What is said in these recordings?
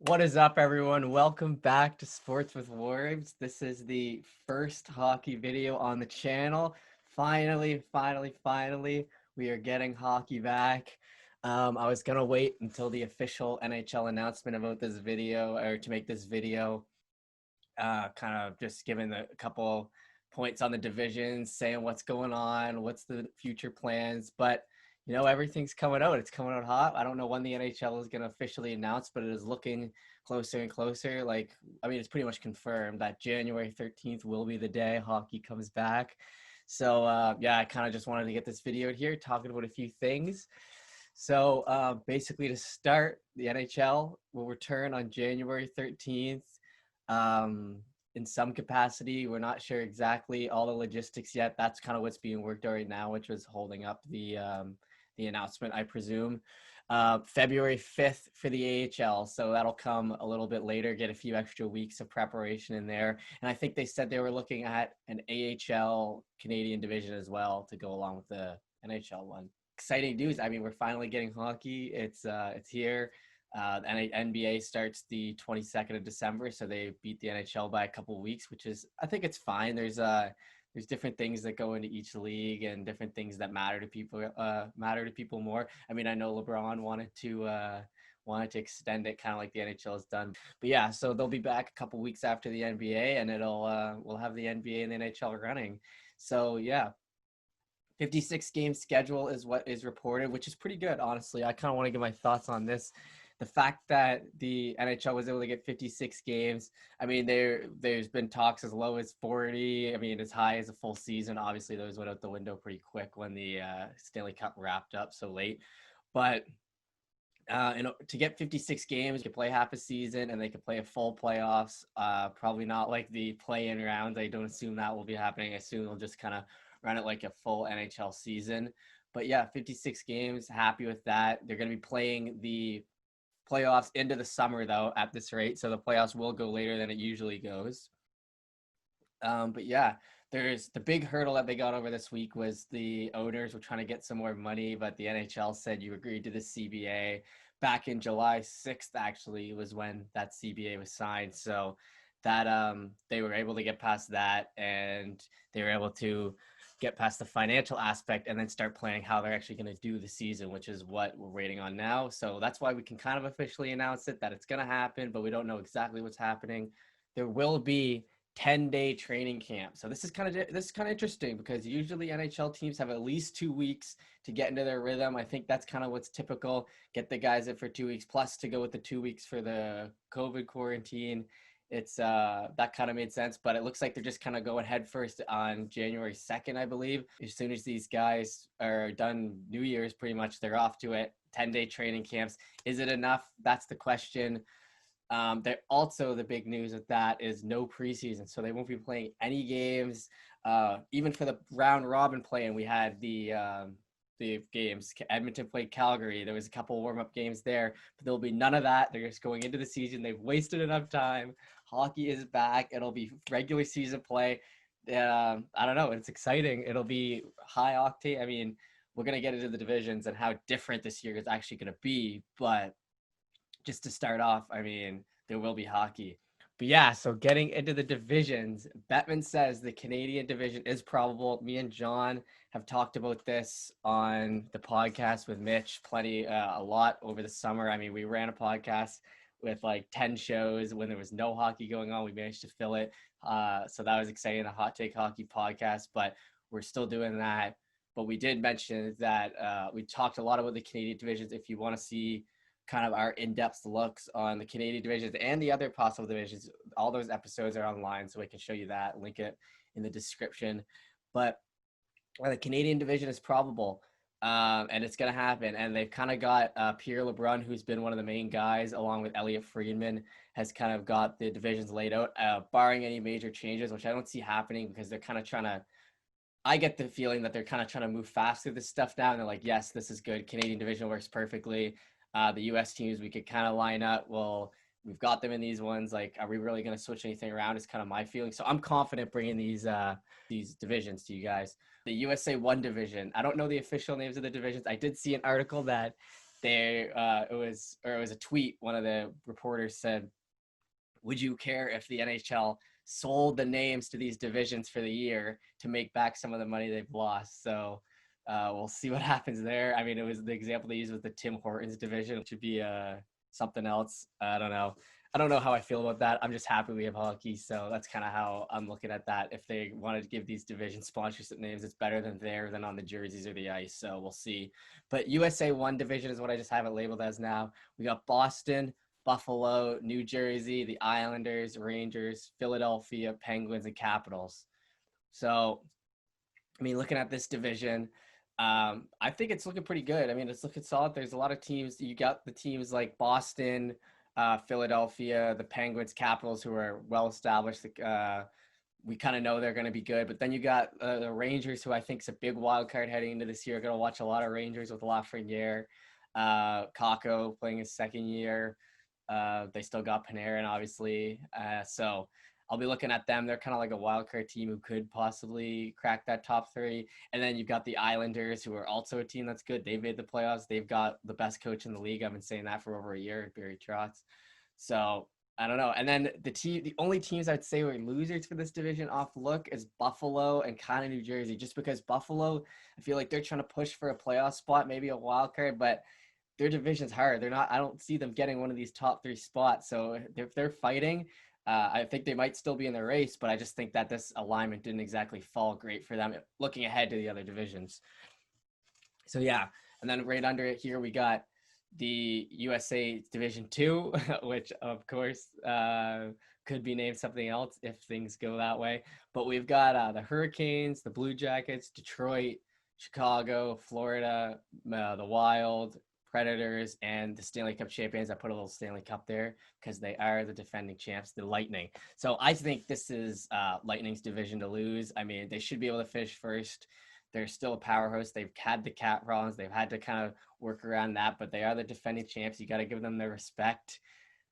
What is up, everyone? Welcome back to Sports with Warbs. This is the first hockey video on the channel. Finally, we are getting hockey back. I was gonna wait until the official NHL announcement about this video, or to make this video, kind of just giving a couple points on the divisions, saying what's going on, what's the future plans. But everything's coming out. It's coming out hot. I don't know when the NHL is going to officially announce, but it is looking closer and closer. It's pretty much confirmed that January 13th will be the day hockey comes back. So, I kind of just wanted to get this video out here talking about a few things. So, basically, to start, the NHL will return on January 13th. In some capacity. We're not sure exactly all the logistics yet. That's kind of what's being worked on right now, which was holding up the announcement, I presume. February 5th for the AHL, so that'll come a little bit later, get a few extra weeks of preparation in there. And I think they said they were looking at an AHL Canadian division as well to go along with the NHL one. Exciting news. I mean, we're finally getting hockey. It's here. The NBA starts the 22nd of December, so they beat the NHL by a couple of weeks, which is, I think it's fine. There's different things that go into each league and different things that matter to people more. I mean, I know LeBron wanted to extend it kind of like the NHL has done. But yeah, so they'll be back a couple weeks after the NBA, and we'll have the NBA and the NHL running. So yeah, 56 game schedule is what is reported, which is pretty good, honestly. I kind of want to give my thoughts on this. The fact that the NHL was able to get 56 games, I mean, there's been talks as low as 40. I mean, as high as a full season. Obviously, those went out the window pretty quick when the Stanley Cup wrapped up so late. But to get 56 games, you could play half a season and they could play a full playoffs. Probably not like the play-in rounds. I don't assume that will be happening. I assume they'll just kind of run it like a full NHL season. But yeah, 56 games, happy with that. They're going to be playing the playoffs into the summer, though, at this rate. So the playoffs will go later than it usually goes. But yeah, there's the big hurdle that they got over this week was the owners were trying to get some more money, but the NHL said you agreed to the CBA. Back in July 6th, actually, was when that CBA was signed. So that they were able to get past that, and they were able to get past the financial aspect and then start planning how they're actually going to do the season, which is what we're waiting on now. So that's why we can kind of officially announce it, that it's going to happen, but we don't know exactly what's happening. There will be 10-day training camp. So this is kind of interesting because usually NHL teams have at least 2 weeks to get into their rhythm. I think that's kind of what's typical. Get the guys in for 2 weeks plus to go with the 2 weeks for the COVID quarantine. It's that kind of made sense, but it looks like they're just kind of going head first on January 2nd, I believe. As soon as these guys are done New Year's, pretty much they're off to it. 10-day training camps. Is it enough? That's the question. They're also, the big news with that is no preseason, so they won't be playing any games. Even for the round robin play-in, we had the games. Edmonton played Calgary. There was a couple warm-up games there, but there'll be none of that. They're just going into the season. They've wasted enough time. Hockey is back. It'll be regular season play. I don't know. It's exciting. It'll be high octane. I mean, we're going to get into the divisions and how different this year is actually going to be, but just to start off, I mean, there will be hockey. But yeah, so getting into the divisions, Bettman says the Canadian division is probable. Me and John have talked about this on the podcast with Mitch a lot over the summer. I mean, we ran a podcast with like 10 shows when there was no hockey going on. We managed to fill it. So that was exciting, a Hot Take Hockey podcast, but we're still doing that. But we did mention that we talked a lot about the Canadian divisions. If you want to see kind of our in-depth looks on the Canadian divisions and the other possible divisions, all those episodes are online, so I can show you that, link it in the description. But the Canadian division is probable, and it's going to happen. And they've kind of got Pierre LeBrun, who's been one of the main guys, along with Elliot Friedman, has kind of got the divisions laid out, barring any major changes, which I don't see happening because they're kind of trying to, I get the feeling that they're kind of trying to move fast through this stuff now. And they're like, yes, this is good. Canadian division works perfectly. The U.S. teams, we could kind of line up. Well, we've got them in these ones. Like, are we really going to switch anything around? Is kind of my feeling. So I'm confident bringing these divisions to you guys. The USA 1 division. I don't know the official names of the divisions. I did see an article that it was a tweet. One of the reporters said, would you care if the NHL sold the names to these divisions for the year to make back some of the money they've lost? So we'll see what happens there. I mean, it was the example they used was the Tim Hortons division, which would be something else. I don't know. I don't know how I feel about that. I'm just happy we have hockey. So that's kind of how I'm looking at that. If they wanted to give these division sponsorship names, it's better than on the jerseys or the ice. So we'll see. But USA 1 division is what I just have it labeled as now. We got Boston, Buffalo, New Jersey, the Islanders, Rangers, Philadelphia, Penguins, and Capitals. So, I mean, looking at this division, I think it's looking pretty good. I mean, it's looking solid. There's a lot of teams. You got the teams like Boston, Philadelphia, the Penguins, Capitals, who are well established. We kind of know they're going to be good. But then you got the Rangers, who I think is a big wild card heading into this year. Going to watch a lot of Rangers with Lafreniere, Kakko playing his second year. They still got Panarin, obviously. So I'll be looking at them. They're kind of like a wild card team who could possibly crack that top 3. And then you've got the Islanders, who are also a team that's good. They've made the playoffs. They've got the best coach in the league. I've been saying that for over a year, Barry Trotz. So I don't know. And then the only teams I'd say were losers for this division off look is Buffalo and kind of New Jersey, just because Buffalo, I feel like they're trying to push for a playoff spot, maybe a wild card, but their division's hard. I don't see them getting one of these top 3 spots. So if they're fighting, I think they might still be in the race, but I just think that this alignment didn't exactly fall great for them looking ahead to the other divisions. So yeah, and then right under it here, we got the USA Division 2, which of course could be named something else if things go that way. But we've got the Hurricanes, the Blue Jackets, Detroit, Chicago, Florida, the Wild, Predators, and the Stanley Cup champions. I put a little Stanley Cup there because they are the defending champs, the Lightning. So I think this is Lightning's division to lose. I mean, they should be able to finish first. They're still a powerhouse. They've had the cap problems. They've had to kind of work around that, but they are the defending champs. You got to give them their respect.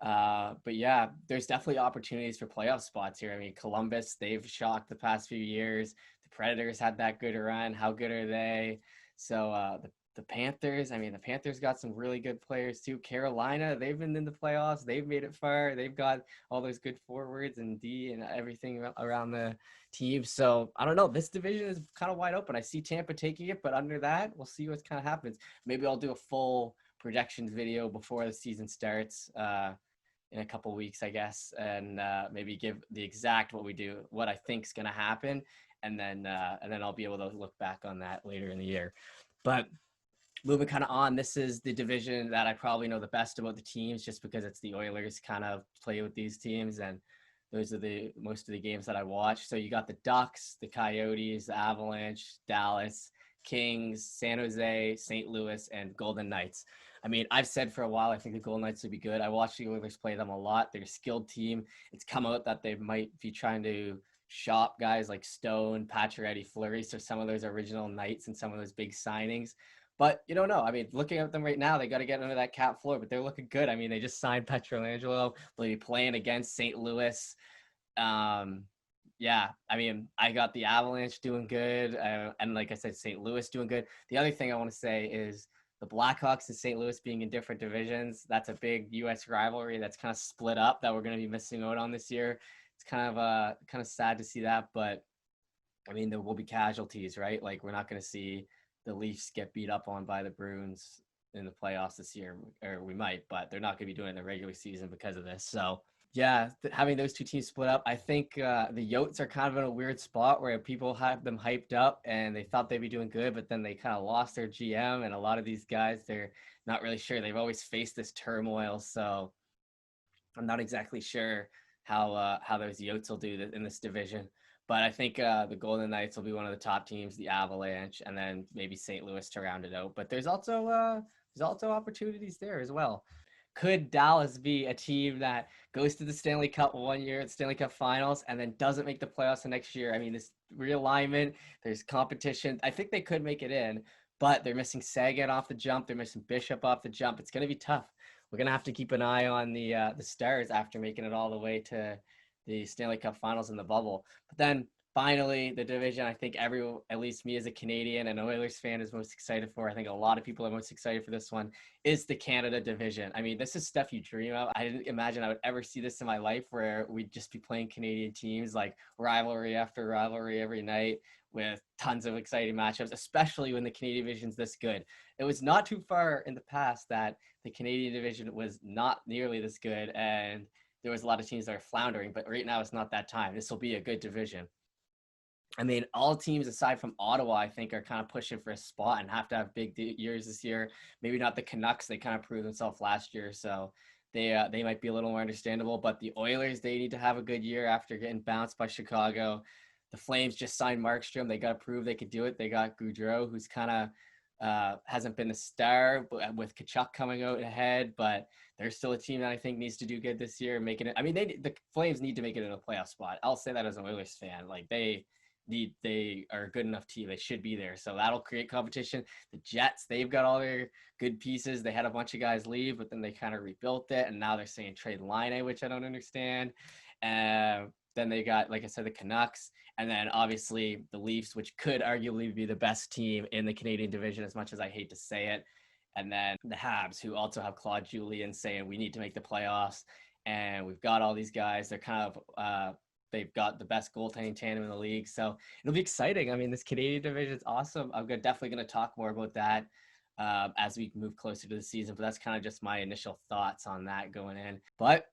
But yeah, there's definitely opportunities for playoff spots here. I mean, Columbus, they've shocked the past few years. The Predators had that good run. How good are they? So the Panthers, I mean, the Panthers got some really good players too. Carolina, they've been in the playoffs. They've made it far. They've got all those good forwards and D and everything around the team. So I don't know. This division is kind of wide open. I see Tampa taking it, but under that, we'll see what kind of happens. Maybe I'll do a full projections video before the season starts in a couple weeks, I guess, and maybe give the exact what I think is going to happen. And then I'll be able to look back on that later in the year. But moving kind of on, this is the division that I probably know the best about the teams, just because it's the Oilers kind of play with these teams, and those are most of the games that I watch. So you got the Ducks, the Coyotes, the Avalanche, Dallas, Kings, San Jose, St. Louis, and Golden Knights. I mean, I've said for a while I think the Golden Knights would be good. I watch the Oilers play them a lot. They're a skilled team. It's come out that they might be trying to shop guys like Stone, Pacioretty, Fleury, so some of those original Knights and some of those big signings. But you don't know. I mean, looking at them right now, they got to get under that cap floor, but they're looking good. I mean, they just signed Pietrangelo. They'll be playing against St. Louis. Yeah, I mean, I got the Avalanche doing good. And like I said, St. Louis doing good. The other thing I want to say is the Blackhawks and St. Louis being in different divisions. That's a big U.S. rivalry that's kind of split up that we're going to be missing out on this year. It's kind of sad to see that, but I mean, there will be casualties, right? Like, we're not going to see the Leafs get beat up on by the Bruins in the playoffs this year, or we might, but they're not going to be doing it in the regular season because of this. So yeah, having those two teams split up, I think the Yotes are kind of in a weird spot where people have them hyped up and they thought they'd be doing good, but then they kind of lost their GM, and a lot of these guys, they're not really sure. They've always faced this turmoil, so I'm not exactly sure how those Yotes will do in this division. But I think the Golden Knights will be one of the top teams, the Avalanche, and then maybe St. Louis to round it out. But there's also opportunities there as well. Could Dallas be a team that goes to the Stanley Cup one year, Stanley Cup Finals, and then doesn't make the playoffs the next year? I mean, this realignment, there's competition. I think they could make it in, but they're missing Sagan off the jump. They're missing Bishop off the jump. It's going to be tough. We're going to have to keep an eye on the Stars after making it all the way to the Stanley Cup Finals in the bubble. But then finally, the division I think everyone, at least me as a Canadian and Oilers fan, is most excited for. I think a lot of people are most excited for this one, is the Canada division. I mean, this is stuff you dream of. I didn't imagine I would ever see this in my life, where we'd just be playing Canadian teams, like rivalry after rivalry every night with tons of exciting matchups, especially when the Canadian division's this good. It was not too far in the past that the Canadian division was not nearly this good, and there was a lot of teams that are floundering, but right now it's not that time. This will be a good division. I mean, all teams aside from Ottawa, I think, are kind of pushing for a spot and have to have big years this year. Maybe not the Canucks; they kind of proved themselves last year, so they might be a little more understandable. But the Oilers, they need to have a good year after getting bounced by Chicago. The Flames just signed Markstrom; they got to prove they could do it. They got Gaudreau, who's kind of hasn't been the star, but with Kachuk coming out ahead, but they're still a team that I think needs to do good this year, making it. I mean, the Flames need to make it in a playoff spot. I'll say that as an Oilers fan. Like they are a good enough team. They should be there. So that'll create competition. The Jets, they've got all their good pieces. They had a bunch of guys leave, but then they kind of rebuilt it. And now they're saying trade Line, which I don't understand. Then they got, like I said, the Canucks. And then obviously the Leafs, which could arguably be the best team in the Canadian division, as much as I hate to say it. And then the Habs, who also have Claude Julien saying we need to make the playoffs. And we've got all these guys. They're kind of they've got the best goaltending tandem in the league. So it'll be exciting. I mean, this Canadian division is awesome. I'm definitely going to talk more about that as we move closer to the season. But that's kind of just my initial thoughts on that going in. But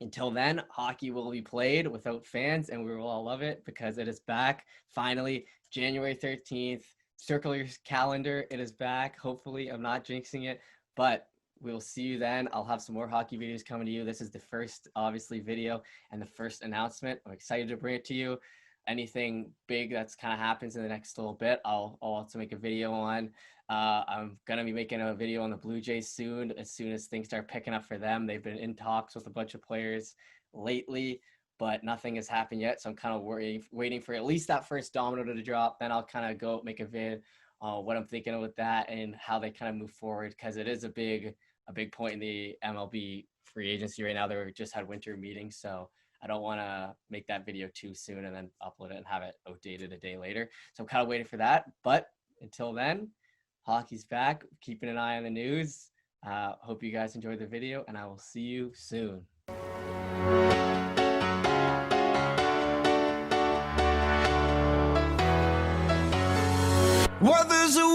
until then, hockey will be played without fans, and we will all love it because it is back. Finally, January 13th. Circle your calendar. It is back. Hopefully, I'm not jinxing it, but we'll see you then. I'll have some more hockey videos coming to you. This is the first, obviously, video and the first announcement. I'm excited to bring it to you. Anything big that's kind of happens in the next little bit, I'll also make a video on. I'm going to be making a video on the Blue Jays soon as things start picking up for them. They've been in talks with a bunch of players lately, but nothing has happened yet. So I'm kind of waiting for at least that first domino to drop. Then I'll kind of go make a vid on what I'm thinking with that and how they kind of move forward, because it is a big point in the MLB free agency right now. They just had winter meetings, so I don't want to make that video too soon and then upload it and have it outdated a day later. So I'm kind of waiting for that. But until then, hockey's back. Keeping an eye on the news. Hope you guys enjoyed the video, and I will see you soon. Well, there's a